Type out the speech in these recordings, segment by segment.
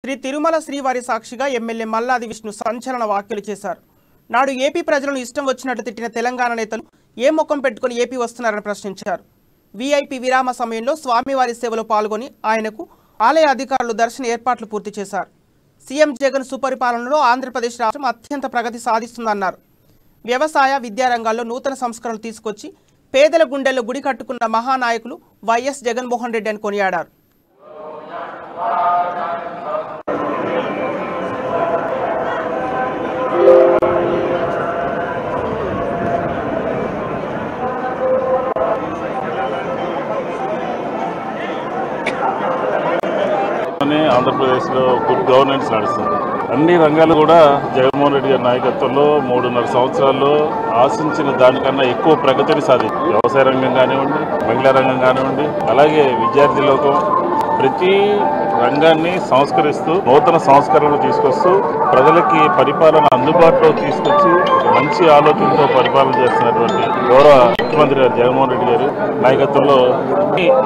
శ్రీ తిరుమల శ్రీవారి సాక్షిగా ఎమ్మెల్యే మల్లాది విష్ణు సంచలన వ్యాఖ్యలు చేశారు. నాడు ఏపీ ప్రజలను ఇష్టం వచ్చినట్టు తిట్టిన తెలంగాణ నేతలు ఏ ముఖం పెట్టుకుని ఏపీ వస్తున్నారని ప్రశ్నించారు. వీఐపీ విరామ సమయంలో స్వామివారి సేవలో పాల్గొని ఆయనకు ఆలయ అధికారులు దర్శన ఏర్పాట్లు పూర్తి చేశారు. సీఎం జగన్ సుపరిపాలనలో ఆంధ్రప్రదేశ్ రాష్ట్రం అత్యంత ప్రగతి సాధిస్తుందన్నారు. వ్యవసాయ విద్యా రంగాల్లో నూతన సంస్కరణలు తీసుకొచ్చి పేదల గుండెల్లో గుడి కట్టుకున్న మహానాయకులు వైఎస్ జగన్మోహన్ రెడ్డి అని కొనియాడారు. ఆంధ్రప్రదేశ్లో గుడ్ గవర్నెన్స్ నడుస్తుంది. అన్ని రంగాలు కూడా జగన్మోహన్ రెడ్డి గారి నాయకత్వంలో 3.5 సంవత్సరాల్లో ఆశించిన దానికన్నా ఎక్కువ ప్రగతిని సాధించింది. వ్యవసాయ రంగం కానివ్వండి, మహిళా రంగం కానివ్వండి, అలాగే విద్యార్థి లోకం ప్రతి రంగాన్ని సంస్కరిస్తూ నూతన సంస్కరణలు తీసుకొస్తూ ప్రజలకి పరిపాలన అందుబాటులో తీసుకొచ్చి మంచి ఆలోచనతో పరిపాలన చేస్తున్నటువంటి గౌరవ ముఖ్యమంత్రి గారు జగన్మోహన్ రెడ్డి గారు నాయకత్వంలో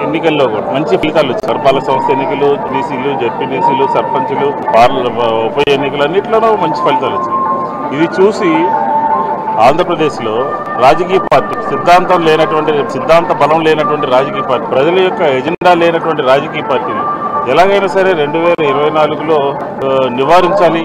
ఎన్నికల్లో కూడా మంచి ఫలితాలు వచ్చాయి. పరిపాలన సంస్థ ఎన్నికలు, డీసీలు, జెడ్పీటీసీలు, సర్పంచులు, ఉప ఎన్నికలు అన్నింటిలోనూ మంచి ఫలితాలు వచ్చాయి. ఇది చూసి ఆంధ్రప్రదేశ్లో రాజకీయ పార్టీ సిద్ధాంత బలం లేనటువంటి రాజకీయ పార్టీ, ప్రజల యొక్క ఎజెండా లేనటువంటి రాజకీయ పార్టీని ఎలాగైనా సరే 2024లో నివారించాలి.